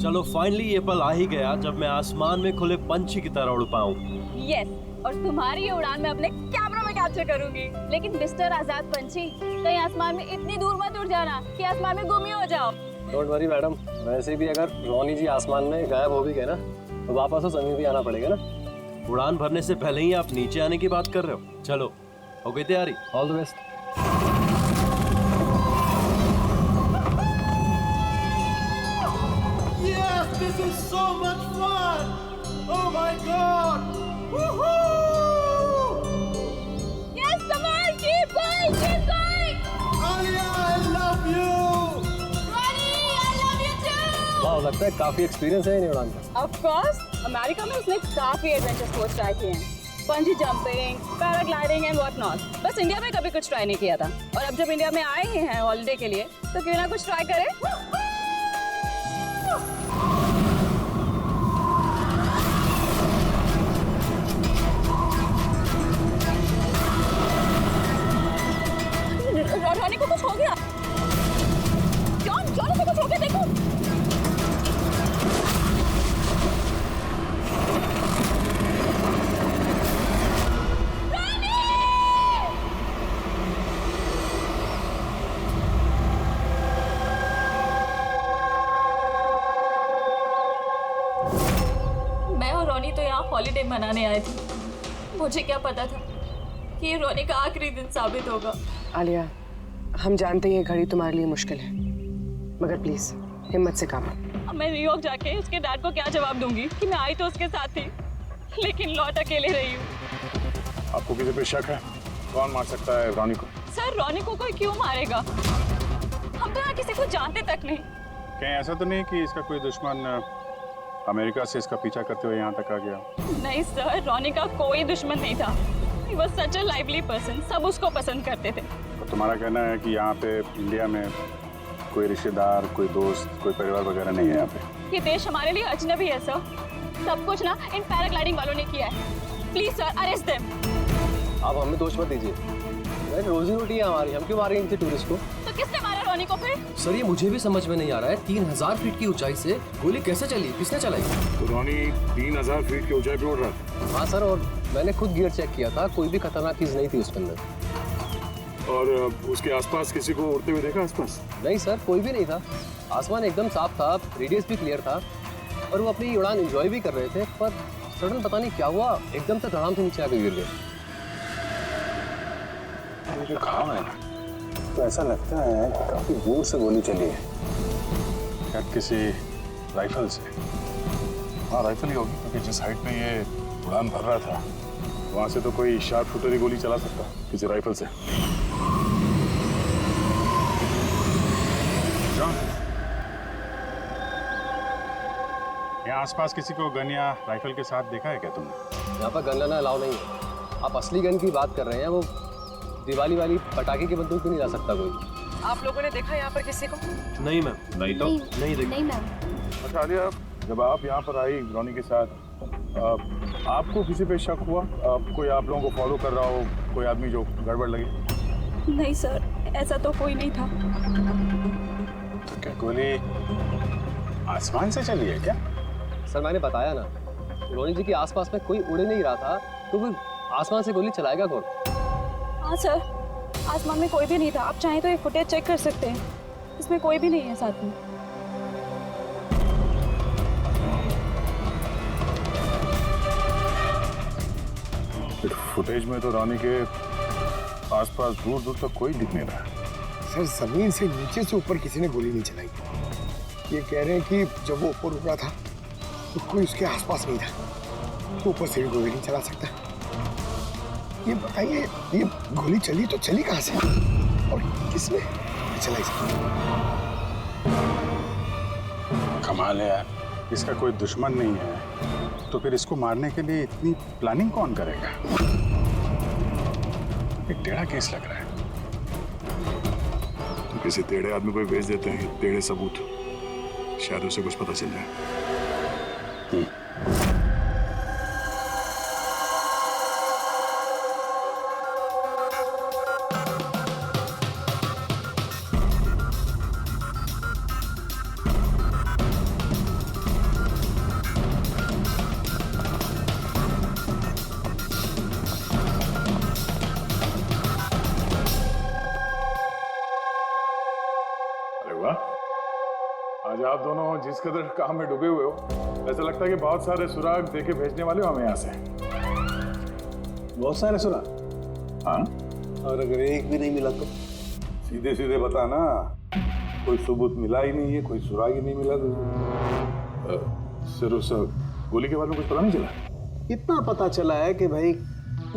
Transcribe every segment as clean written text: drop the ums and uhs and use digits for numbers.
चलो फाइनली ये पल आ ही गया जब मैं आसमान में खुले पंछी की तरह उड़ पाऊं। यस, और तुम्हारी ये उड़ान मैं अपने कैमरा में कैप्चर करूंगी। लेकिन मिस्टर आजाद पंछी, कहीं आसमान में इतनी दूर मत उड़ जाना कि आसमान में गुम ही हो जाओ। डोंट वरी मैडम, वैसे भी अगर रोनी जी आसमान में गायब हो भी गए ना तो वापस तो जमीन भी आना पड़ेगा ना। उड़ान भरने से पहले ही आप नीचे आने की बात कर रहे हो। चलो, हो गई तैयारी? All the best. Yes, this is so much fun! Oh my God! Woohoo! Yes, come on, keep going, keep going! Alia, I love you! Ronnie, I love you too! वाह, लगता है काफी एक्सपीरियंस है इन उड़ान का। Of course, अमेरिका में उसने काफी एडवेंचर स्पोर्ट्स ट्राई किए हैं। पंजी jumping, paragliding and what not. बस इंडिया में कभी कुछ ट्राई नहीं किया था। और अब जब इंडिया में आए ही हैं हॉलिडे के लिए, तो क्यों ना कुछ ट्राई करें? रोनी को कुछ हो गया। जॉन को कुछ हो गया, देखो। मैं और रोनी तो यहाँ हॉलिडे मनाने आए थे। मुझे क्या पता था कि ये रोनी का आखिरी दिन साबित होगा। आलिया, हम जानते हैं ये घड़ी तुम्हारे लिए मुश्किल है, मगर प्लीज हिम्मत से काम लो। अब मैं न्यूयॉर्क जाके उसके डैड को क्या जवाब दूंगी कि मैं आई तो उसके साथ थी, लेकिन लौट अकेले रही हूँ। आपको किसी पे शक है? कौन मार सकता है रोनी को? सर, रोनी को कोई क्यों मारेगा? हम तो यहाँ किसी को जानते तक नहीं। कहीं ऐसा तो नहीं कि इसका कोई दुश्मन अमेरिका से इसका पीछा करते हुए यहाँ तक आ गया? नहीं सर, रोनी का कोई दुश्मन नहीं था। He was such a lively person, सब उसको पसंद करते थे। तो तुम्हारा कहना है कि यहाँ पे इंडिया में कोई रिश्तेदार, कोई दोस्त, कोई परिवार वगैरह नहीं है यहाँ पे? ये देश हमारे लिए अजनबी है सर। सब कुछ ना इन पैराग्लाइडिंग वालों ने किया है। Please sir, arrest them. आप हमें दोष मत दीजिए, रोजी रोटी है हमारी, हम क्यों मारेंगे किसी टूरिस्ट को? तो किसने मारा रोनी को फिर? सर, ये मुझे भी समझ में नहीं आ रहा है, 3000 फीट की ऊंचाई से गोली कैसे चली, किसने चलाई? तो रोनी 3000 फीट की ऊंचाई पे उड़ रहा था। हाँ सर, और मैंने खुद गियर चेक किया था, कोई भी खतरनाक चीज नहीं थी उसके अंदर। और उसके आसपास किसी को उड़ते हुए देखा आसपास? नहीं सर, कोई भी नहीं था। आसमान एकदम साफ था, रेडियस भी क्लियर था और वो अपनी उड़ान एंजॉय भी कर रहे थे, पर सडन पता नहीं क्या हुआ, एकदम से धड़ाम से नीचे आके गिर गए। जो घाव है ना, तो ऐसा लगता है कि काफी दूर से गोली चली है, शायद किसी राइफल से। हाँ, राइफल ही होगी, क्योंकि जिस हाइट पे ये उड़ान भर रहा था वहां से तो कोई शार्प शूटर ही गोली चला सकता किसी राइफल से। जॉन, यहाँ आसपास किसी को गन या राइफल के साथ देखा है क्या तुमने? यहाँ पर गन लेना अलाउ नहीं है। आप असली गन की बात कर रहे हैं, वो दिवाली वाली पटाखे की बंदूक भी नहीं ला सकता कोई। आप लोगों ने देखा यहाँ पर किसी को? नहीं मैम। नहीं तो? नहीं देखा। नहीं मैम। अच्छा आलिया, जब आप यहाँ पर आई रोनी के साथ, आपको किसी पे शक हुआ? कोई आप लोगों को फॉलो कर रहा हो, कोई आदमी जो गड़बड़ लगे? नहीं सर, ऐसा तो कोई नहीं था। तो क्या गोली आसमान से चली है क्या? सर, मैंने बताया ना, रोनी जी के आसपास में कोई उड़ नहीं रहा था, तो वो आसमान से गोली चलाएगा कौन? हाँ सर, आसमान में कोई भी नहीं था। आप चाहें तो ये फुटेज चेक कर सकते हैं, इसमें कोई भी नहीं है साथ में। फुटेज में तो रोनी के आसपास दूर दूर तक कोई दिख नहीं रहा। सर, जमीन से नीचे से ऊपर किसी ने गोली नहीं चलाई। ये कह रहे हैं कि जब वो ऊपर उड़ा था तो कोई उसके आसपास नहीं था, तो ऊपर से भी गोली नहीं चला सकता। ये बताइए, ये गोली चली तो चली कहाँ से और किसने चलाई? कमाल है यार, इसका कोई दुश्मन नहीं है तो फिर इसको मारने के लिए इतनी प्लानिंग कौन करेगा? एक टेढ़ा केस लग रहा है। तो किसी टेढ़े आदमी को भेज देते हैं, टेढ़े सबूत, शायद उसे कुछ पता चल जाए। आज आप दोनों जिस कदर काम में डूबे हुए हो, ऐसा लगता है कि बहुत सारे सुराग देके भेजने वाले हो हमें यहाँ से। बहुत सारे सुना। हाँ, और अगर एक भी नहीं मिला तो? सीधे सीधे बता ना, कोई सबूत मिला ही नहीं है, कोई सुराग ही नहीं मिला सर उस गोली के बारे में कुछ पता नहीं चला? इतना पता चला है कि भाई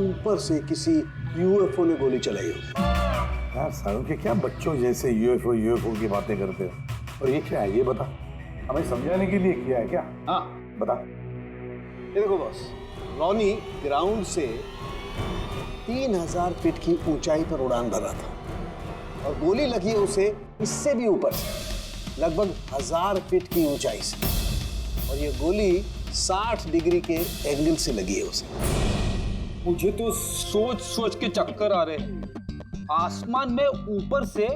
ऊपर से किसी यूएफओ ने गोली चलाई होगी। यार सारों के क्या बच्चों जैसे यूएफओ की बातें करते हो। और ये क्या है ये बता, हमें समझाने के लिए किया है क्या? हाँ बता। ये देखो बॉस, रॉनी ग्राउंड से 3000 फीट की ऊंचाई पर उड़ान भर रहा था और गोली लगी है उसे इससे भी ऊपर से, लगभग 1000 फीट की ऊंचाई से। और ये गोली 60 डिग्री के एंगल से लगी है उसे। मुझे तो सोच सोच के चक्कर आ रहे हैं। आसमान में ऊपर से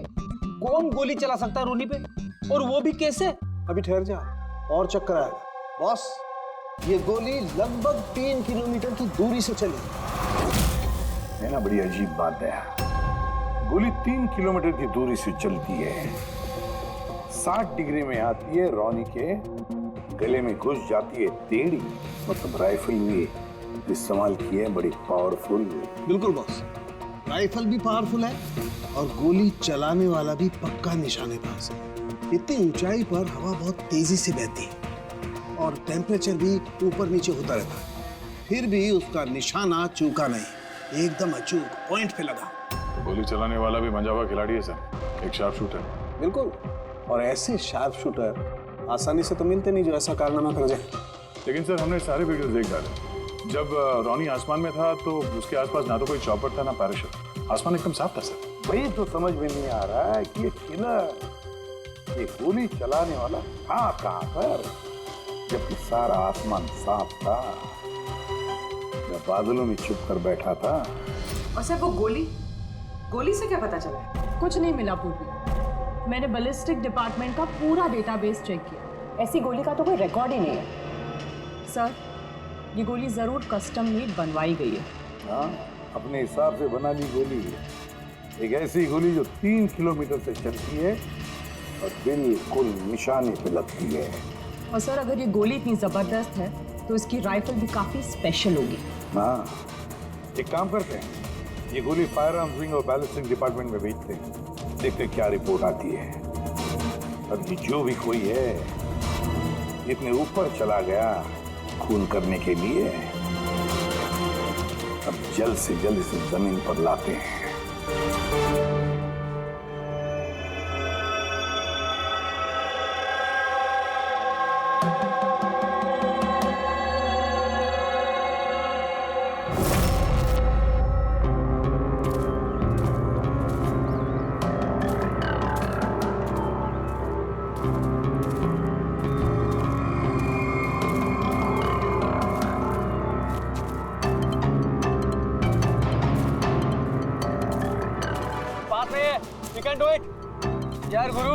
कौन गोली चला सकता है रोनी पे, और वो भी कैसे? अभी ठहर जा, और चक्कर आएगा। बॉस, ये गोली लगभग 3 किलोमीटर की दूरी से चली है ना, बड़ी अजीब बात है। गोली 3 किलोमीटर की दूरी से चलती है, 60 डिग्री में आती है, रॉनी के गले में घुस जाती है टेढ़ी। मतलब राइफल भी इस्तेमाल की है, बड़ी पावरफुल। बिल्कुल बॉस, राइफल भी पावरफुल है और गोली चलाने वाला भी पक्का निशानेबाज है। इतनी ऊंचाई पर हवा बहुत तेजी से बहती है और टेम्परेचर भी ऊपर नीचे होता रहता है, फिर भी उसका निशाना चूका नहीं, एकदम अचूक पॉइंट पे लगा। गोली चलाने वाला भी मंजावा खिलाड़ी है सर, एक शार्प शूटर। बिल्कुल, और ऐसे शार्प शूटर आसानी से तो मिलते नहीं जो ऐसा कारनामा कर जाए। लेकिन सर हमने सारे वीडियोस देख डाले। जब रॉनी आसमान में था तो उसके आसपास ना तो कोई चॉपर था ना पैराशूट, आसमान एकदम साफ था सर। वही तो समझ में नहीं आ रहा है कि ये किलर, ये गोली चलाने वाला था कहाँ पर, जबकि सारा आसमान साफ था, या बादलों में छुप कर बैठा था। और सर वो गोली से क्या पता चला? कुछ नहीं मिला पूर्वी। मैंने बैलिस्टिक डिपार्टमेंट का पूरा डेटाबेस चेक किया, ऐसी गोली का तो कोई रिकॉर्ड ही नहीं है। सर, ये गोली जरूर कस्टम मेड बनवाई गई है। हाँ, अपने हिसाब से बना ली गोली है। एक ऐसी गोली जो 3 किलोमीटर से चलती है और बिल्कुल निशाने पे लगती है। और सर, अगर ये गोली इतनी जबरदस्त है तो इसकी राइफल भी काफी स्पेशल होगी। हाँ, एक काम करते हैं, ये गोली फायर आर्म्स विंग और बैलिस्टिक डिपार्टमेंट में भेजते हैं, देखते हैं क्या रिपोर्ट आती है। अब ये जो भी कोई है, इतने ऊपर चला गया खून करने के लिए, अब जल्द से जल्द इसे जमीन पर लाते हैं। यार गुरु,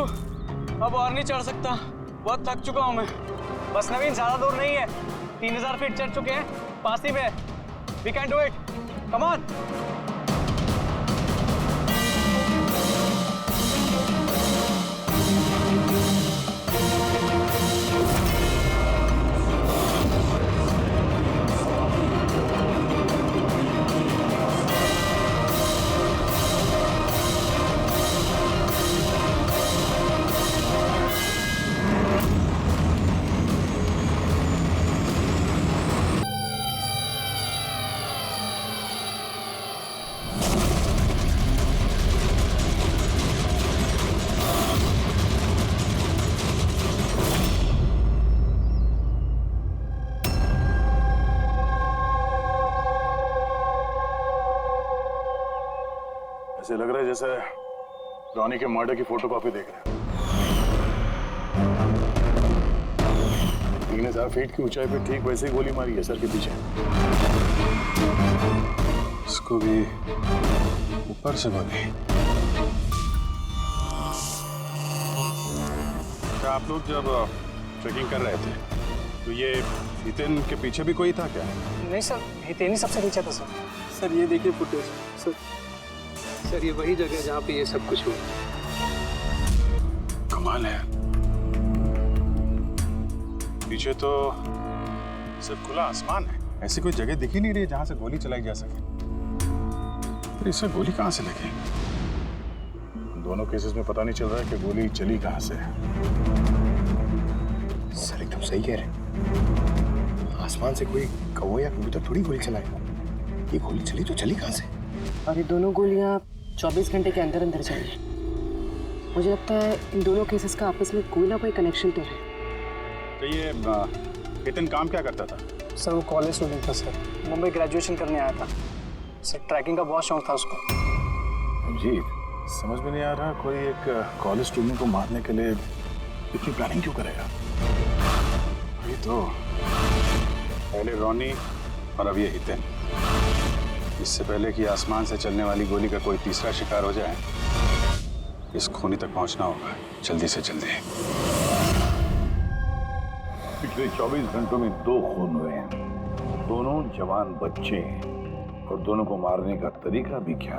अब और नहीं चढ़ सकता, बहुत थक चुका हूं मैं। बस नवीन, ज्यादा दूर नहीं है, 3000 फीट चढ़ चुके हैं, पास ही में। We can do it, come on. ऐसे लग रहा है जैसे रॉनी के मर्डर की फोटोकॉपी देख रहे हैं। 3000 फीट की ऊंचाई पे ठीक वैसे ही गोली मारी है सर के पीछे। इसको भी ऊपर से मारी। क्या आप लोग जब ट्रेकिंग कर रहे थे तो ये हितेन के पीछे भी कोई था क्या? नहीं सर, हितेन ही सबसे पीछे था सर। सर ये देखिए फुटेज। सर ये वही जगह है जहाँ पे ये सब कुछ हुआ। कमाल है। पीछे तो सिर्फ खुला आसमान है, ऐसी कोई जगह दिख ही नहीं रही जहां से गोली चलाई जा सके। फिर इसे गोली कहां से लगी? दोनों केसेस में पता नहीं चल रहा है कि गोली चली कहां से है। सर एकदम सही कह रहे हैं। आसमान से कोई कौवा या कबूतर थोड़ी गोली चलाएगा। ये गोली चली तो चली कहां से? और ये दोनों गोलियां 24 घंटे के अंदर अंदर चली। मुझे लगता है इन दोनों केसेस का आपस में कोई ना कोई कनेक्शन तो है। तो ये हितेन काम क्या करता था? सर वो कॉलेज स्टूडेंट था सर, मुंबई ग्रेजुएशन करने आया था सर। ट्रैकिंग का बहुत शौक था उसको। अजीब, समझ में नहीं आ रहा कोई एक कॉलेज स्टूडेंट को मारने के लिए इतनी प्लानिंग क्यों करेगा। ये तो पहले रॉनी और अब ये हितेन। इससे पहले कि आसमान से चलने वाली गोली का कोई तीसरा शिकार हो जाए, इस खूनी तक पहुंचना होगा जल्दी से जल्दी। पिछले 24 घंटों में 2 खून हुए हैं, दोनों जवान बच्चे हैं, और दोनों को मारने का तरीका भी क्या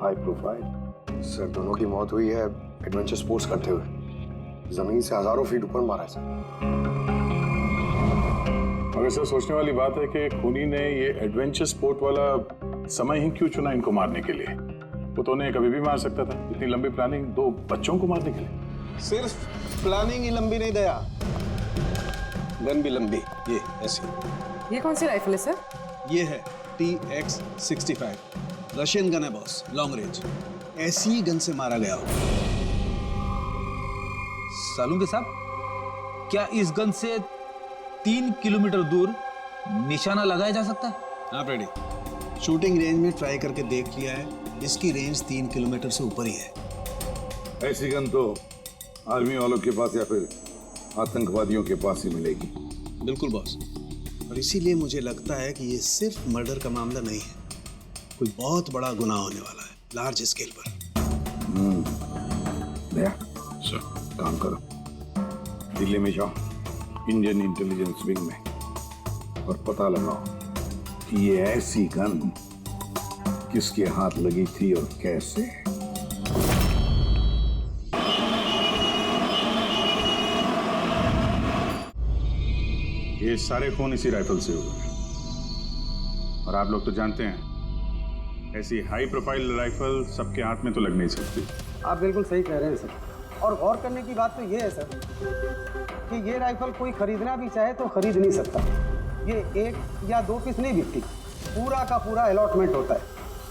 हाई प्रोफाइल। सर दोनों की मौत हुई है एडवेंचर स्पोर्ट्स करते हुए। जमीन से हजारों फीट ऊपर मारा है सर। मगर सर सोचने वाली बात है कि खूनी ने ये एडवेंचर स्पोर्ट वाला समय ही क्यों चुना इनको मारने के लिए? वो तो उन्हें कभी भी मार सकता था। इतनी लंबी प्लानिंग 2 बच्चों को मारने के लिए। सिर्फ प्लानिंग ही लंबी नहीं दया, गन भी लंबी। ये ऐसी। ये कौन सी राइफल है सर? ये है TX-65, रशियन गन है बॉस, लॉन्ग रेंज। ऐसी गन से मारा गया होगा। सालुंके साहब, क्या इस गन से 3 किलोमीटर दूर निशाना लगाया जा सकता है? आप रेडी? शूटिंग रेंज में ट्राई करके देख लिया है, इसकी रेंज 3 किलोमीटर से ऊपर ही है। ऐसी गन तो आर्मी वालों के पास या फिर आतंकवादियों के पास ही मिलेगी। बिल्कुल बॉस, और इसीलिए मुझे लगता है कि ये सिर्फ मर्डर का मामला नहीं है, कोई बहुत बड़ा गुनाह होने वाला है, लार्ज स्केल पर। दया, सर काम करो, दिल्ली में जाओ इंडियन इंटेलिजेंस विंग में और पता लगाओ कि ये ऐसी गन किसके हाथ लगी थी और कैसे। ये सारे खून इसी राइफल से हुए, और आप लोग तो जानते हैं ऐसी हाई प्रोफाइल राइफल सबके हाथ में तो लग नहीं सकती। आप बिल्कुल सही कह रहे हैं सर। और गौर करने की बात तो ये है सर कि ये राइफल कोई खरीदना भी चाहे तो खरीद नहीं सकता। ये 1 या 2 पीस नहीं बिकती, पूरा का पूरा अलॉटमेंट होता है।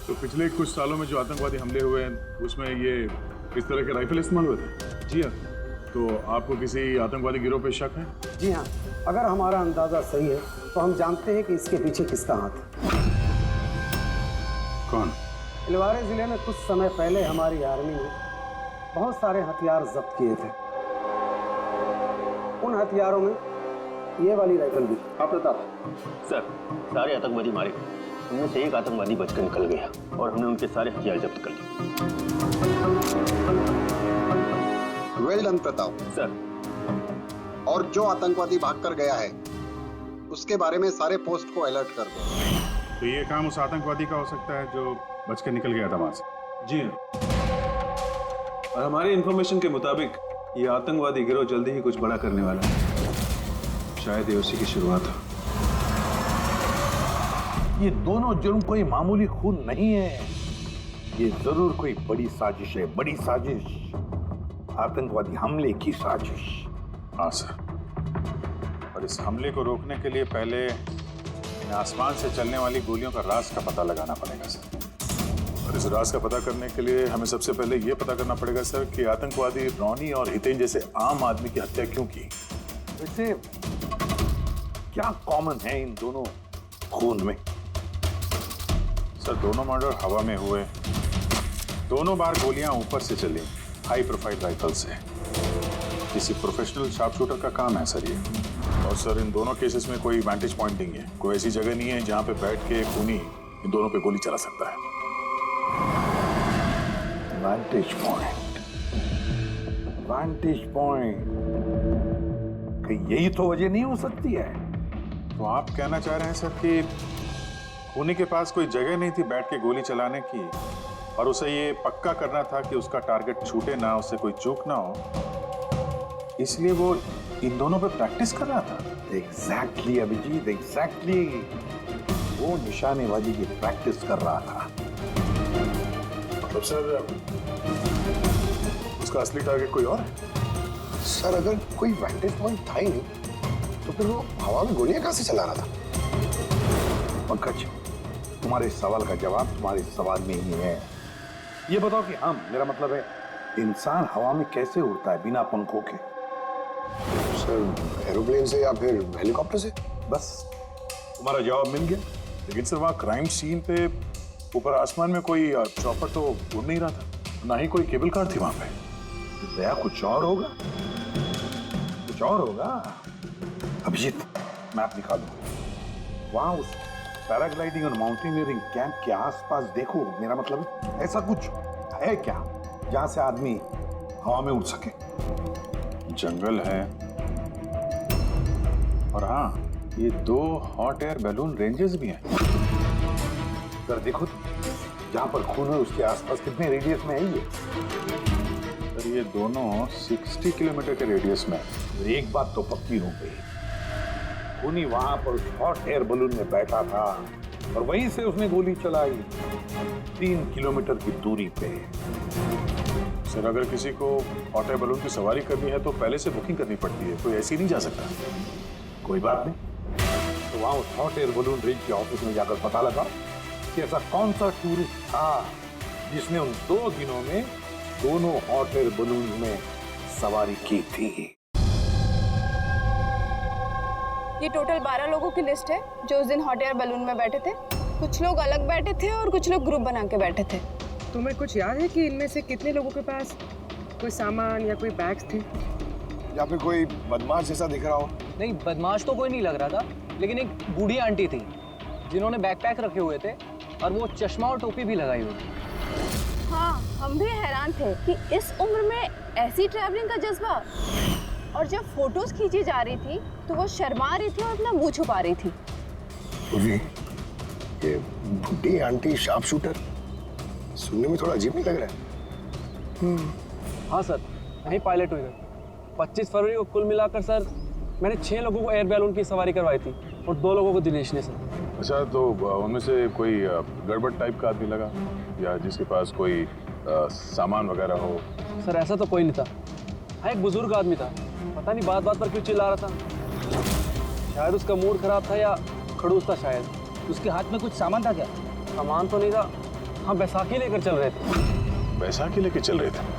तो पिछले कुछ सालों में जो आतंकवादी हमले हुए हैं उसमें ये इस तरह के राइफल इस्तेमाल हुए थे? जी हाँ। तो आपको किसी आतंकवादी गिरोह पे शक है? जी हाँ, अगर हमारा अंदाजा सही है तो हम जानते हैं कि इसके पीछे किसका हाथ है। कौन? इलवारे जिले में कुछ समय पहले हमारी आर्मी ने बहुत सारे हथियार जब्त किए थे। उन हथियारों में ये वाली राइफल भी। आप प्रताप सर, सारे आतंकवादी मारे गए, उनमें से एक आतंकवादी बचकर निकल गया और हमने उनके सारे हथियार जब्त कर लिए। Well done Pratap sir. और जो आतंकवादी भागकर गया है उसके बारे में सारे पोस्ट को अलर्ट कर दो। तो ये काम उस आतंकवादी का हो सकता है जो बचकर निकल गया था वहां से? जी हाँ, और हमारी इंफॉर्मेशन के मुताबिक ये आतंकवादी गिरोह जल्दी ही कुछ बड़ा करने वाला है। शायद ये उसी की शुरुआत हो। ये दोनों जुर्म कोई मामूली खून नहीं है, ये जरूर कोई बड़ी साजिश है, बड़ी साजिश, आतंकवादी हमले की साजिश। हाँ सर, और इस हमले को रोकने के लिए पहले इन आसमान से चलने वाली गोलियों का राज का पता लगाना पड़ेगा सर। और इस राज का पता करने के लिए हमें सबसे पहले ये पता करना पड़ेगा सर कि आतंकवादी रॉनी और हितेन जैसे आम आदमी की हत्या क्यों की। वैसे क्या कॉमन है इन दोनों खून में? सर दोनों मर्डर हवा में हुए, दोनों बार गोलियां ऊपर से चली, हाई प्रोफाइल राइफल से। किसी प्रोफेशनल शार्प शूटर का काम है सर ये। और सर इन दोनों केसेस में कोई वैंटेज पॉइंट नहीं है, कोई ऐसी जगह नहीं है जहां पे बैठ के खूनी इन दोनों पे गोली चला सकता है। वैंटेज पॉइंट, वैंटेज पॉइंट, यही तो वजह नहीं हो सकती है? तो आप कहना चाह रहे हैं सर कि खूनी के पास कोई जगह नहीं थी बैठ के गोली चलाने की, और उसे ये पक्का करना था कि उसका टारगेट छूटे ना, उससे कोई चूक ना हो, इसलिए वो इन दोनों पे प्रैक्टिस कर रहा था। Exactly Abhijeet, exactly. वो निशानेबाजी की प्रैक्टिस कर रहा था। मतलब सर उसका असली टारगेट कोई और है? सर अगर कोई वैंटेज पॉइंट था ही नहीं तो फिर वो हवा में गोलियां कहां से चला रहा था? पंकज, तुम्हारे इस सवाल का जवाब तुम्हारे इस सवाल में ही है। ये बताओ कि हम, मेरा मतलब है इंसान हवा में कैसे उड़ता है बिना पंखों के? सर एरोप्लेन से या फिर हेलीकॉप्टर से? बस तुम्हारा जवाब मिल गया। लेकिन सर वहाँ क्राइम सीन पे ऊपर आसमान में कोई चॉपर तो उड़ नहीं रहा था, ना ही कोई केबल कार थी वहां पे। दया कुछ और होगा, कुछ और होगा। अभिजीत, मैप निकालो। वहां उस पैराग्लाइडिंग और माउंटेनियरिंग कैंप के आसपास देखो। मेरा मतलब ऐसा कुछ है क्या जहां से आदमी हवा में उड़ सके? जंगल है और हाँ, ये 2 हॉट एयर बैलून रेंजेस भी हैं। सर देखो जहां पर खून है उसके आसपास कितने रेडियस में है ये? सर ये दोनों 60 किलोमीटर के रेडियस में है। एक बात तो पक्की हो गई, खूनी वहां पर उस हॉट एयर बलून में बैठा था और वहीं से उसने गोली चलाई 3 किलोमीटर की दूरी पे। सर अगर किसी को हॉट एयर बलून की सवारी करनी है तो पहले से बुकिंग करनी पड़ती है, कोई ऐसे ही नहीं जा सकता। कोई बात नहीं, तो वहां उस हॉट एयर बलून रेंज के ऑफिस में जाकर पता लगा कि ऐसा कौन सा टूरिस्ट था जिसने उन 2 दिनों में दोनों हॉट एयर बलून में सवारी की थी। ये टोटल 12 लोगों की लिस्ट है जो उस दिन हॉट एयर बलून में बैठे थे। कुछ लोग अलग बैठे थे और कुछ लोग ग्रुप बना के बैठे थे। तुम्हें कुछ याद है कि इनमें से कितने लोगों के पास कोई सामान या कोई बैग्स थे? या फिर कोई बदमाश जैसा दिख रहा हो? नहीं, बदमाश तो कोई नहीं लग रहा था, लेकिन एक बूढ़ी आंटी थी जिन्होंने बैकपैक रखे हुए थे और वो चश्मा और टोपी भी लगाई हुई थी। हाँ, हम भी हैरान थे कि इस उम्र में ऐसी ट्रैवलिंग का जज्बा। और जब फोटोज खींची जा रही थी तो वो शर्मा रही थी और अपना मुंह छुपा रही थी। ये बुढ़ी आंटी शार्प शूटर, सुनने में थोड़ा अजीब नहीं लग रहा है? हाँ सर, यही पायलट हुई है। 25 फरवरी को कुल मिलाकर सर मैंने 6 लोगों को एयर बैलून की सवारी करवाई थी और 2 लोगों को दिनेश ने सर। अच्छा, तो उनमें से कोई गड़बड़ टाइप का आदमी लगा या जिसके पास कोई सामान वगैरह हो? सर ऐसा तो कोई नहीं था। हाँ, एक बुजुर्ग आदमी था, पता नहीं बात बात पर क्यों चिल्ला रहा था। शायद उसका मूड खराब था या खड़ूस था शायद। उसके हाथ में कुछ सामान था क्या? सामान तो नहीं था। हाँ, बैसाखी लेकर चल रहे थे। बैसाखी लेकर चल रहे थे?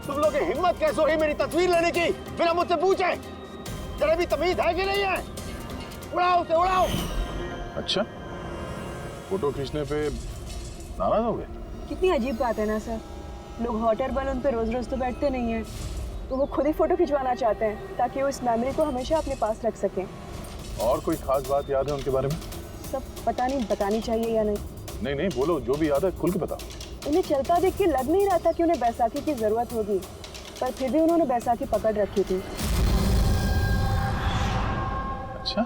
तुम लोग की हिम्मत कैसे हुई मेरी तस्वीर लेने की बिना मुझसे पूछे? जरा भी तमीज है कि नहीं है? उड़ाओ उसे, उड़ाओ। अच्छा, फोटो खींचने पे नाराज हो गए? कितनी अजीब बात है ना सर। लोग हॉट एयर बलून पे रोज रोज तो बैठते नहीं हैं, तो वो खुद ही फोटो खिंचवाना चाहते हैं ताकि वो इस मेमोरी को हमेशा अपने पास रख सकें। और कोई खास बात याद है उनके बारे में? सब पता नहीं बतानी चाहिए या नहीं। नहीं नहीं, बोलो, जो भी याद है खुल के बताओ। उन्हें चलता देख के लग नहीं रहा था कि उन्हें बैसाखी की जरूरत होगी, पर फिर भी उन्होंने बैसाखी पकड़ रखी थी। अच्छा,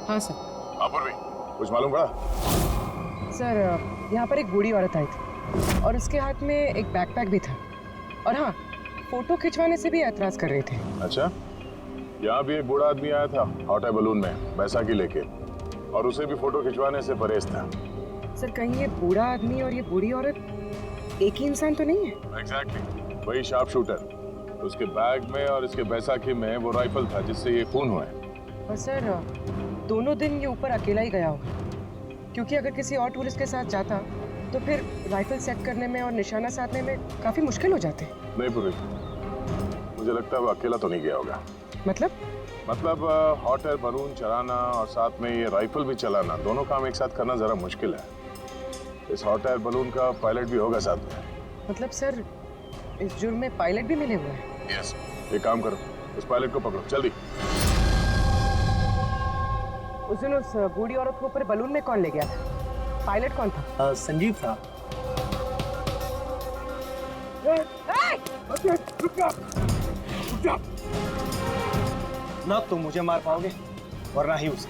हाँ सर। अपूर्वी, कुछ मालूम पड़ा? सर यहाँ पर एक बूढ़ी औरत आई थी और उसके हाथ में एक बैकपैक भी था। और हाँ, फोटो खिंचवाने से भी ऐतराज कर रहे थे। अच्छा, यहाँ भी एक बूढ़ा आदमी आया था हॉट एयर बलून में बैसाखी लेके, और उसे भी फोटो खिंचवाने से परहेज था। सर कहीं ये बूढ़ा आदमी और ये बूढ़ी औरत एक ही इंसान तो नहीं है? एग्जैक्टली, वही शार्प शूटर। उसके बैग में और इसके बैसाखी में वो राइफल था जिससे ये खून हुआ है। और सर दोनों दिन ये ऊपर अकेला ही गया होगा, क्योंकि अगर किसी और टूरिस्ट के साथ जाता तो फिर राइफल सेट करने में और निशाना साधने में काफी मुश्किल हो जाते। नहीं पूरी, मुझे लगता है वो अकेला तो नहीं गया होगा। मतलब हॉट एयर बलून चलाना और साथ में ये राइफल भी चलाना, दोनों काम एक साथ करना जरा मुश्किल है। इस हॉट एयर बलून का पायलट भी होगा साथ में। मतलब सर इस जुर्म में पायलट भी मिले हुए हैं? यस, एक काम करो, उस पायलट को पकड़ो जल्दी। उस दिन उस बूढ़ी औरत को ऊपर बलून में कौन ले गया था? पायलट कौन था? संजीव था। रुक जा। ना तुम मुझे मार पाओगे और ना ही उसे।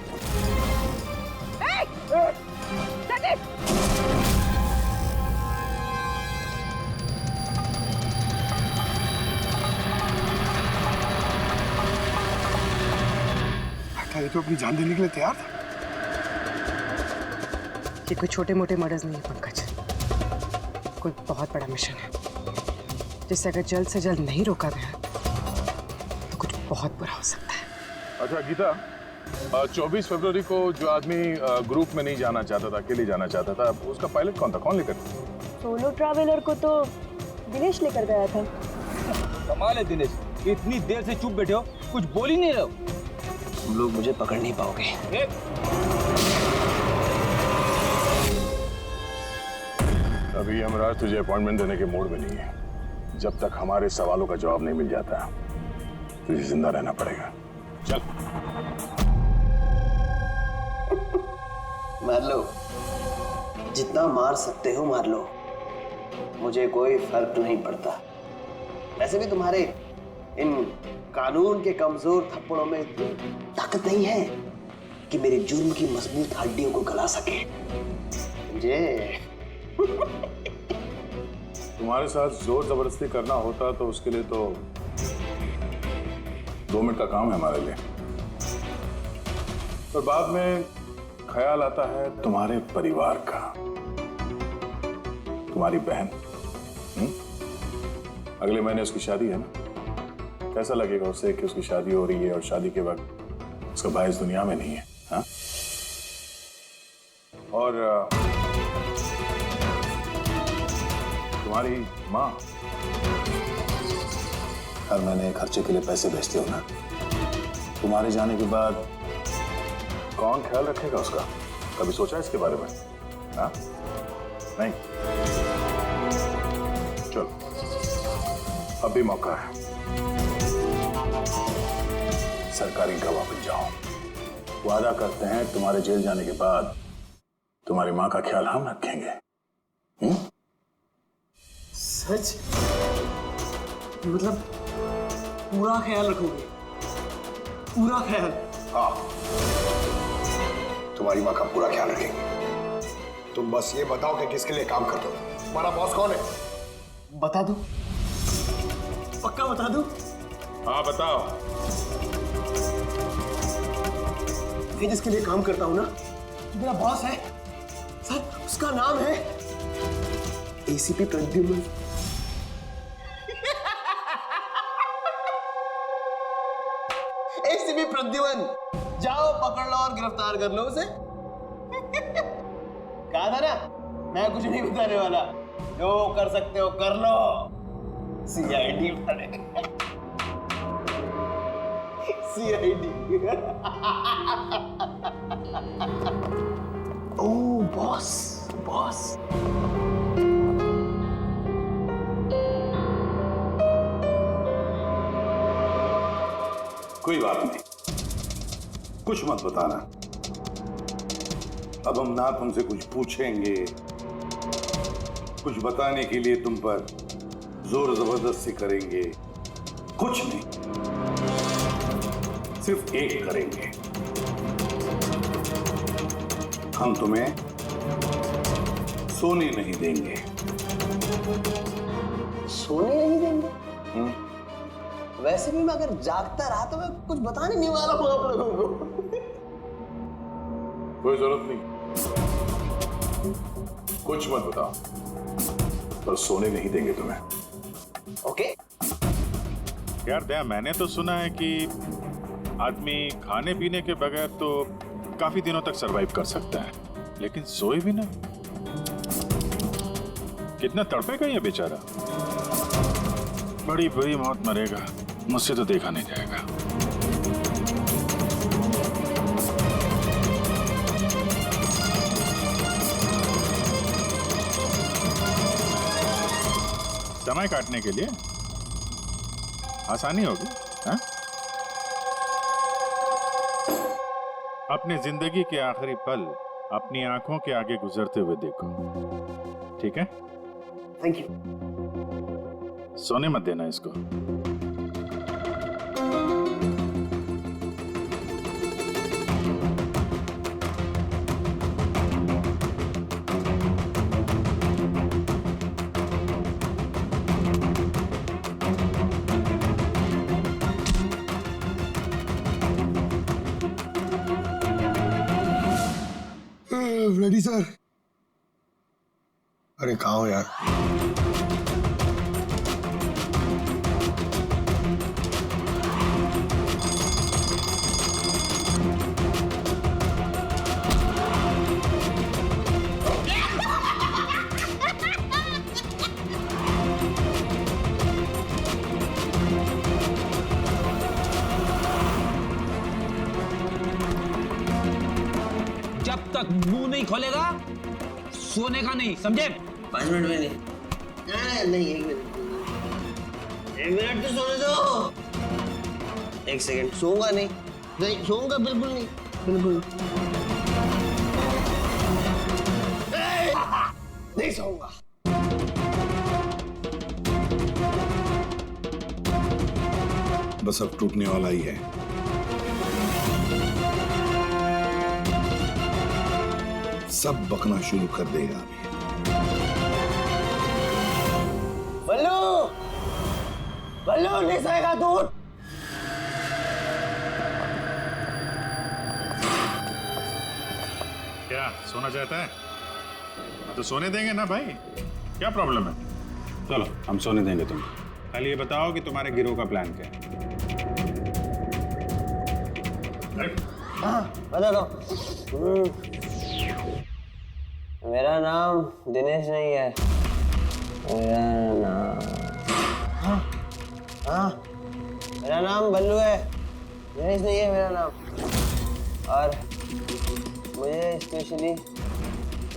ये तो अपनी जान देने के लिए तैयार था। ये कोई छोटे मोटे मर्डर्स नहीं है पंकज, कोई बहुत बड़ा मिशन है जिसे अगर जल्द से जल्द नहीं रोका गया तो कुछ बहुत बुरा हो सकता है। अच्छा गीता, 24 फरवरी को जो आदमी ग्रुप में नहीं जाना चाहता था, अकेले जाना चाहता था, उसका पायलट कौन था? कौन लेकर? सोलो ट्रैवलर को तो दिनेश लेकर गया था। कमाल है दिनेश, इतनी देर से चुप बैठे हो, कुछ बोल ही नहीं रहे हो। तुम लोग मुझे पकड़ नहीं पाओगे। अभी यमराज तुझे अपॉइंटमेंट देने के मूड में नहीं है। जब तक हमारे सवालों का जवाब नहीं मिल जाता तुझे जिंदा रहना पड़ेगा। चल। मार लो, जितना मार सकते हो मार लो, मुझे कोई फर्क नहीं पड़ता। वैसे भी तुम्हारे इन कानून के कमजोर थप्पड़ों में इतनी ताकत नहीं है कि मेरे जुर्म की मजबूत हड्डियों को गला सके। समझे? तुम्हारे साथ जोर जबरदस्ती करना होता तो उसके लिए तो 2 मिनट का काम है हमारे लिए, पर बाद में ख्याल आता है तुम्हारे परिवार का, तुम्हारी बहन। अगले महीने उसकी शादी है ना? कैसा लगेगा उसे कि उसकी शादी हो रही है और शादी के वक्त उसका भाई इस दुनिया में नहीं है? हाँ? और तुम्हारी माँ हर महीने खर्चे के लिए पैसे भेजते हो ना, तुम्हारे जाने के बाद कौन ख्याल रखेगा उसका? कभी सोचा है इसके बारे में? हाँ? नहीं? चलो, अब भी मौका है, सरकारी गवाह बन जाओ। वादा करते हैं तुम्हारे जेल जाने के बाद तुम्हारी माँ का ख्याल हम रखेंगे। सच? मतलब पूरा ख्याल रखोगे? पूरा ख्याल? हाँ, तुम्हारी माँ का पूरा ख्याल रखेंगे। तुम बस ये बताओ कि किसके लिए काम करते हो? तुम्हारा बॉस कौन है? बता दो, पक्का बता दो? हाँ बताओ। मैं जिसके लिए काम करता हूँ ना, जो मेरा बॉस है सर, उसका नाम है एसीपी प्रद्युम्न। एसीपी प्रद्युम्न, जाओ पकड़ लो और गिरफ्तार कर लो उसे। कहा था ना, मैं कुछ नहीं बताने वाला, जो कर सकते हो कर लो। CID CID. ओ बॉस, बॉस। कोई बात नहीं, कुछ मत बताना। अब हम ना तुमसे कुछ पूछेंगे, कुछ बताने के लिए तुम पर जोर जबरदस्ती करेंगे, कुछ नहीं, सिर्फ एक करेंगे, हम तुम्हें सोने नहीं देंगे। सोने नहीं देंगे? वैसे भी मैं अगर जागता रहा तो मैं कुछ बताने नहीं वाला हूं आप लोगों को। कोई जरूरत नहीं, कुछ मत बताओ, पर सोने नहीं देंगे तुम्हें। ओके? यार दया, मैंने तो सुना है कि आदमी खाने पीने के बगैर तो काफी दिनों तक सरवाइव कर सकता है, लेकिन सोए भी ना। कितना तड़पेगा ये बेचारा, बड़ी बुरी मौत मरेगा, मुझसे तो देखा नहीं जाएगा। समय काटने के लिए आसानी होगी, हाँ? अपनी जिंदगी के आखिरी पल अपनी आंखों के आगे गुजरते हुए देखो, ठीक है? Thank you. सोने मत देना इसको। Ready sir. अरे कहाँ हो यार? जब तक मुंह नहीं खोलेगा सोने का नहीं, समझे? 5 मिनट में नहीं। नहीं 1 मिनट। 1 मिनट तो सोने दो। 1 सेकंड। सोऊंगा नहीं। नहीं सोऊंगा बिल्कुल नहीं। बिल्कुल नहीं सोऊंगा। बस अब टूटने वाला ही है। सब बकना शुरू कर देगा अभी। बल्लू, बल्लू नहीं सोएगा तू। क्या सोना चाहता है? तो सोने देंगे ना भाई, क्या प्रॉब्लम है? चलो हम सोने देंगे तुमको। खाली ये बताओ कि तुम्हारे गिरोह का प्लान क्या है? हाँ बता दो। मेरा नाम दिनेश नहीं है। मेरा नाम मेरा नाम बल्लू है। दिनेश नहीं है मेरा नाम। और मुझे स्पेशली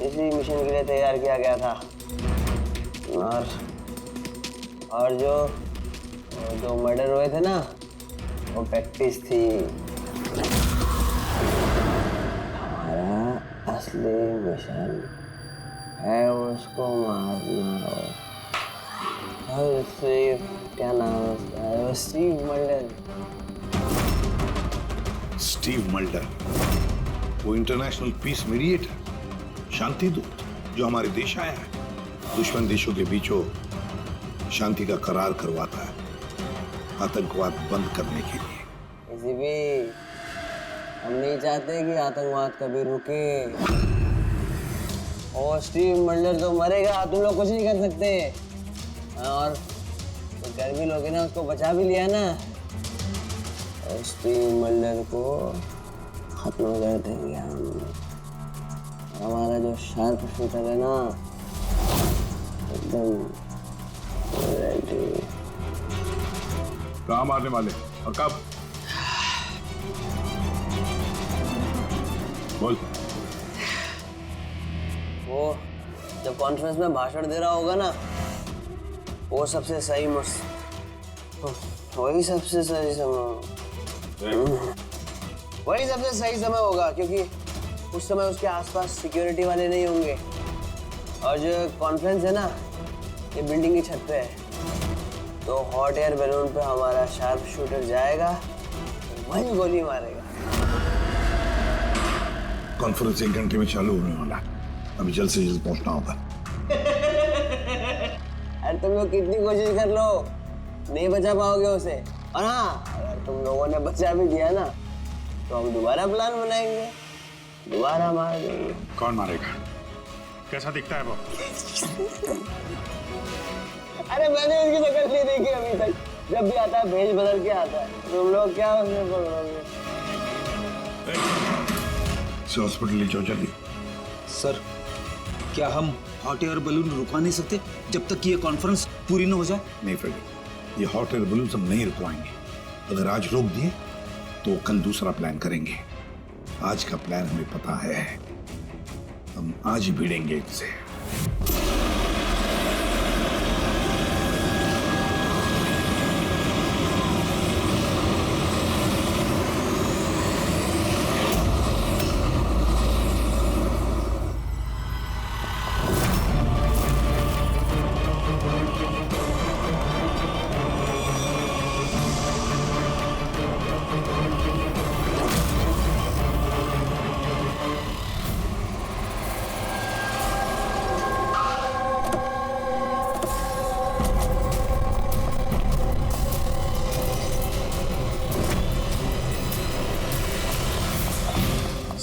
इसी मिशन के लिए तैयार किया गया था। और जो मर्डर हुए थे ना, वो प्रैक्टिस थी। हमारा असली मिशन है उसको मारना। और स्टीव, क्या नाम है उसका? Steve Mulder. स्टीव मल्डर वो इंटरनेशनल पीस मीडिएटर, शांति दूत जो हमारे देश आया है, दुश्मन देशों के बीचों शांति का करार करवाता है, आतंकवाद बंद करने के लिए। किसी भी हम नहीं चाहते कि आतंकवाद कभी रुके। और स्टीव मल्डर तो मरेगा, तुम लोग कुछ नहीं कर सकते। और तो कर भी लोगे ना, उसको बचा भी लिया ना, और स्टीव मल्डर को खत्म कर देंगे हम। हमारा जो शार्प शूटर है ना, एकदम रेडी। कहाँ मारने वाले और कब? बोल। वो जब कॉन्फ्रेंस में भाषण दे रहा होगा ना, वो सबसे सही वही सबसे सही समय वही सबसे सही समय होगा, क्योंकि उस समय उसके आसपास सिक्योरिटी वाले नहीं होंगे। और जो कॉन्फ्रेंस है ना, ये बिल्डिंग की छत पे है, तो हॉट एयर बैलून पे हमारा शार्प शूटर जाएगा, वही गोली मारेगा। कॉन्फ्रेंस 1 घंटे में चालू होने वाला, अभी जल्द से जल्द पहुंचना होगा। अरे तुम लोग कितनी कोशिश कर लो, नहीं बचा पाओगे उसे। और हाँ, अगर तुम लोगों ने बचा भी दिया ना, तो हम दोबारा प्लान बनाएंगे, दोबारा मार देंगे। कौन मारेगा? कैसा दिखता है वो? अरे मैंने इसकी शक्ल नहीं देखी अभी तक। जब भी आता है भेज बदल के आता है। तुम लोग क्या उसमें पकड़ोगे? हॉस्पिटल ले जाओ जल्दी। सर, क्या हम हॉट एयर बलून रुकवा नहीं सकते जब तक कि ये कॉन्फ्रेंस पूरी न हो जाए? नहीं फ्रेडी, ये हॉट एयर बलून हम नहीं रुकवाएंगे। अगर आज रोक दिए तो कल दूसरा प्लान करेंगे। आज का प्लान हमें पता है, हम आज ही भिड़ेंगे इनसे।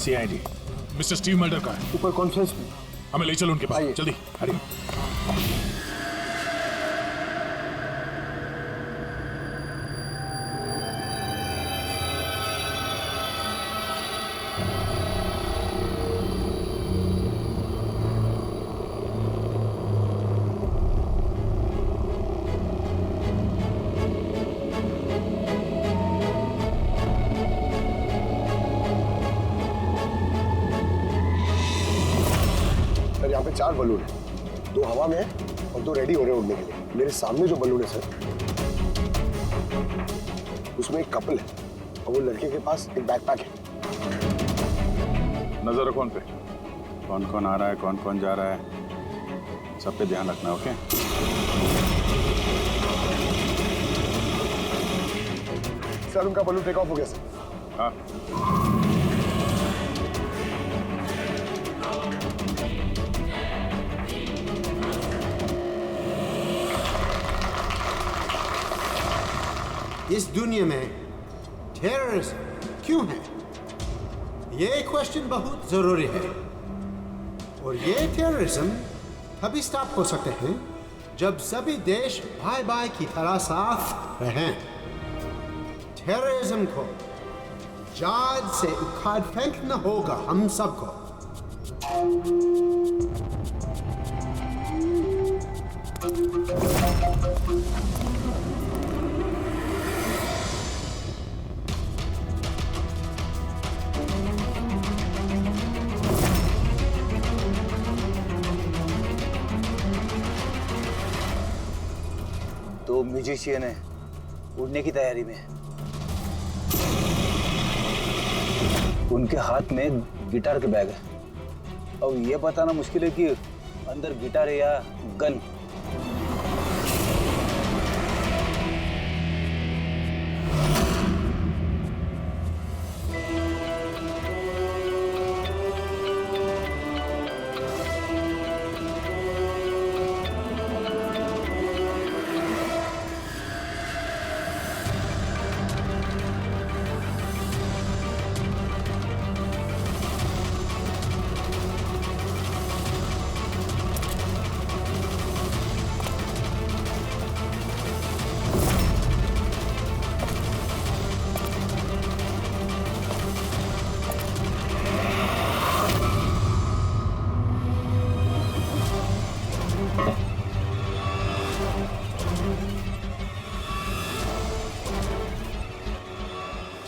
CID, मिस्टर स्टीव मल्डर का है। ऊपर कॉन्फ्रेंस में। हमें ले चलो उनके पास, जल्दी। अरे सर यहाँ पे 4 बलून है, 2 हवा में है और 2 रेडी हो रहे हैं उड़ने के लिए। मेरे सामने जो बलून है सर, उसमें एक कपल है और वो लड़के के पास एक बैकपैक है। नजर रखो उन पे, कौन कौन आ रहा है, कौन कौन जा रहा है, सब पे ध्यान रखना। ओके सर उनका बलून टेक ऑफ हो गया सर। हाँ इस दुनिया में टेररिज्म क्यों है? ये क्वेश्चन बहुत जरूरी है। और ये टेररिज्म तभी स्टॉप हो सकते हैं जब सभी देश भाई भाई की तरह साथ रहें। टेररिज्म को जड़ से उखाड़ फेंकना होगा हम सबको। तो म्यूजिशियन है, उड़ने की तैयारी में है। उनके हाथ में गिटार के बैग है। अब ये बताना मुश्किल है कि अंदर गिटार है या गन।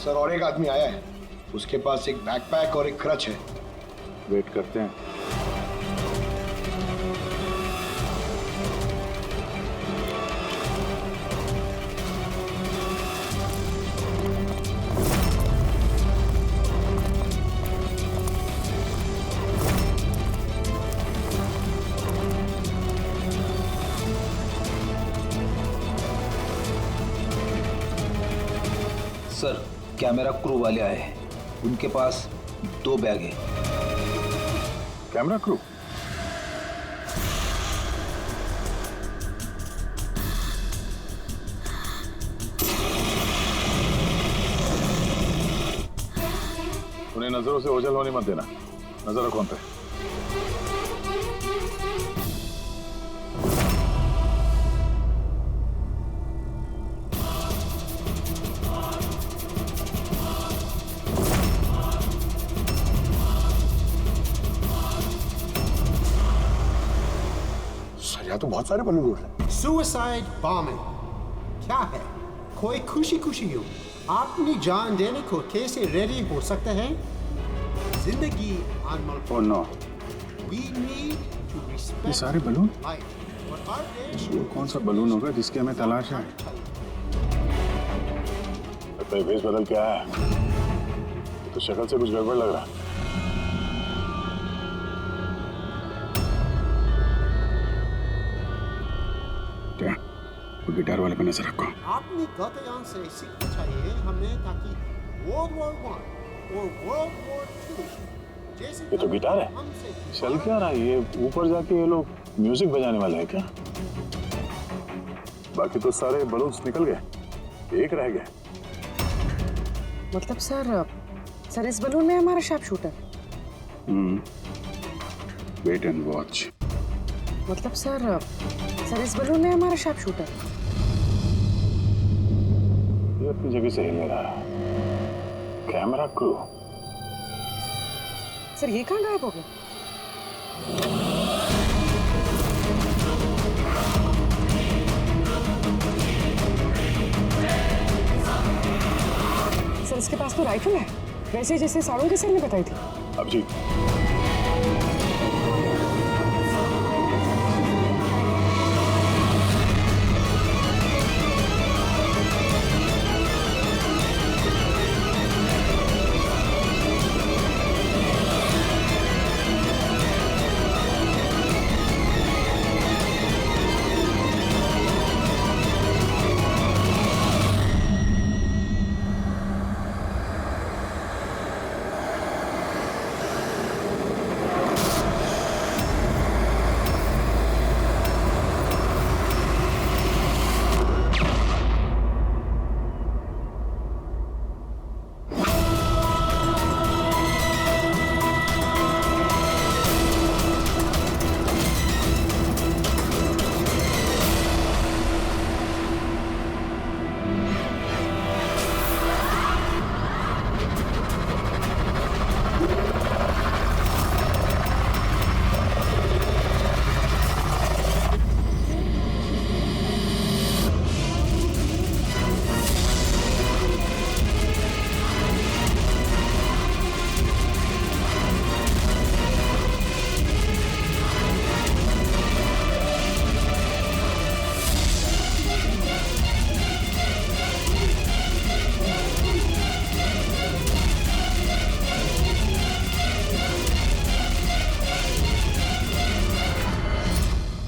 सर और एक आदमी आया है, उसके पास एक बैकपैक और एक क्रच है। वेट करते हैं। सर कैमरा क्रू वाले आए हैं, उनके पास 2 बैग है। Camera crew? उन्हें नजरों से ओझल होने मत देना। नजर रखो उन पे। यहाँ तो बहुत सारे बलून उड़ रहे हैं। सुसाइड बॉम्बिंग क्या है? कोई खुशी खुशी हो अपनी जान देने को कैसे रेडी हो सकते हैं? जिंदगी अनमोल। Oh no. We need to respect ये सारे बलून? life. और our देश वो कौन सा बलून होगा जिसकी हमें तलाश है? लगता है भेष बदल के आया है। तो शक्ल से कुछ गड़बड़ लग रहा है। वो गिटार वाले पे नजर रखो। अपनी गलतियों से सीखना चाहिए हमें, ताकि World War I और World War II जैसे ये तो गिटार है। चल क्या रहा है ये? ऊपर जाके ये लोग म्यूजिक बजाने वाले हैं क्या? बाकी तो सारे बलून्स निकल गए, एक रह गया। मतलब सर इस बलून में हमारा sharp shooter. Wait and watch. मतलब सर इस बलून में हमारा शार्प शूटर ये अपनी जगह से हिल रहा है। Camera crew. सर ये कहाँ गायब हो गया? सर इसके पास तो राइफल है, वैसे जैसे साड़ों के सर ने बताई थी। Abhijeet,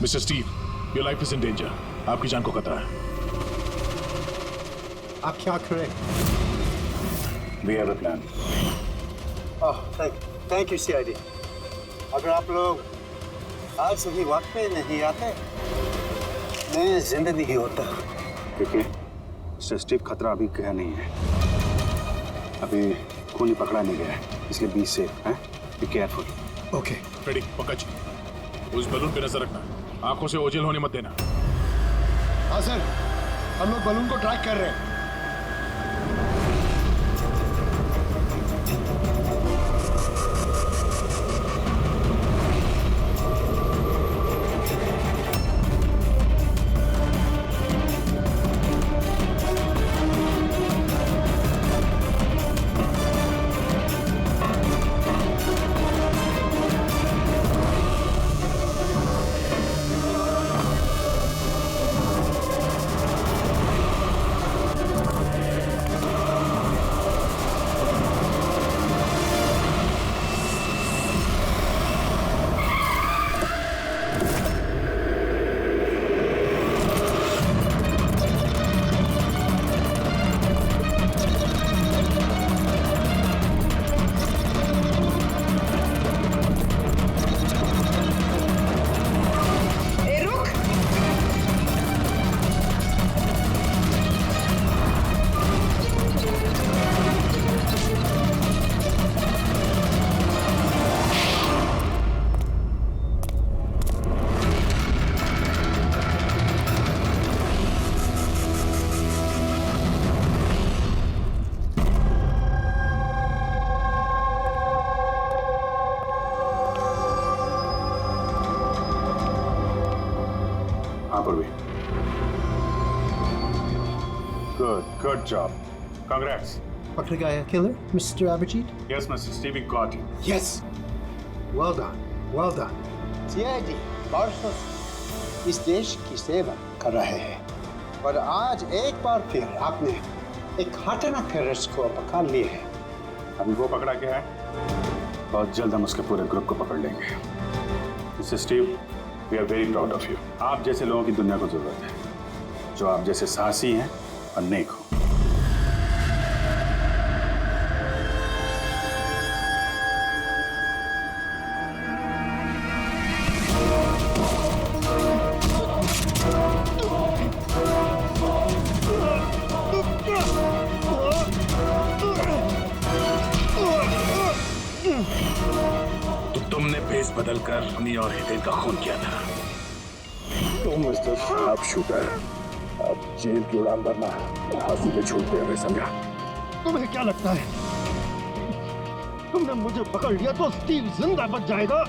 mister Steve, your life is in danger. आपकी जान को खतरा है। आप क्या करें? We have a plan. Thank you CID. अगर आप लोग आज सही वक्त पे नहीं आते, मैं जिंदा नहीं होता। देखिए मिस्टर स्टीव, खतरा अभी गया नहीं है। अभी खूनी पकड़ा नहीं गया है, इसलिए बी सेफ हैं। Be careful. Okay Freddie, Pankaj, उस बलून पे नजर रखना। आंखों से ओझल होने मत देना। हाँ सर, हम लोग बलून को ट्रैक कर रहे हैं। Good job. Congrats. पकड़ गया killer, mister Abhijeet? Yes, Mr. Steve, we got you. Yes. Well done. Well done. CID बरसों से इस देश की सेवा कर रहे हैं और आज एक बार फिर आपने एक खतरनाक टेररिस्ट को पकड़ लिया है। अभी वो पकड़ा गया है, बहुत जल्द हम उसके पूरे ग्रुप को पकड़ लेंगे। Mister Steve, we are very proud of you. आप जैसे लोगों की दुनिया को जरूरत है, जो आप जैसे साहसी हैं और नेक हो। रनी और हितेन का खून किया था। तो मिस्टर शार्प शूटर, अब जेल की उड़ान भरना फांसी पे छूटते हमें समझा। तुम्हें क्या लगता है तुमने मुझे पकड़ लिया तो स्टीव जिंदा बच जाएगा?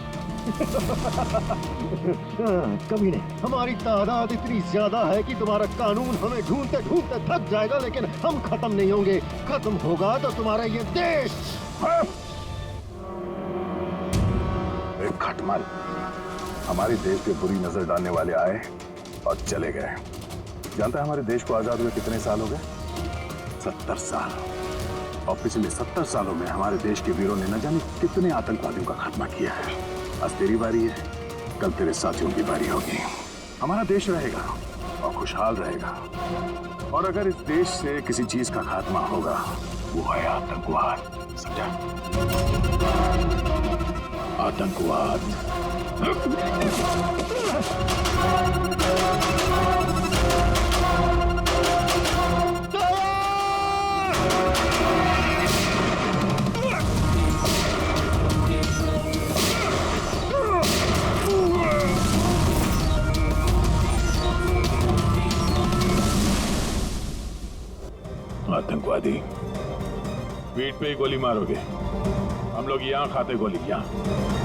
कभी नहीं। हमारी तादाद इतनी ज्यादा है कि तुम्हारा कानून हमें ढूंढते ढूंढते थक जाएगा, लेकिन हम खत्म नहीं होंगे। खत्म होगा तो तुम्हारा ये देश। एक खटमल हमारे देश पे बुरी नजर डालने वाले आए और चले गए। जानता है हमारे देश को आजाद हुए कितने साल हो गए? 70 साल। और पिछले 70 सालों में हमारे देश के वीरों ने न जाने कितने आतंकवादियों का खात्मा किया है। आज तेरी बारी है, कल तेरे साथियों की बारी होगी। हमारा देश रहेगा और खुशहाल रहेगा, और अगर इस देश से किसी चीज का खात्मा होगा वो है आतंकवाद। समझा? आतंकवाद। आतंकवादी पीठ पे ही गोली मारोगे, हम लोग यहाँ खाते गोली यहाँ।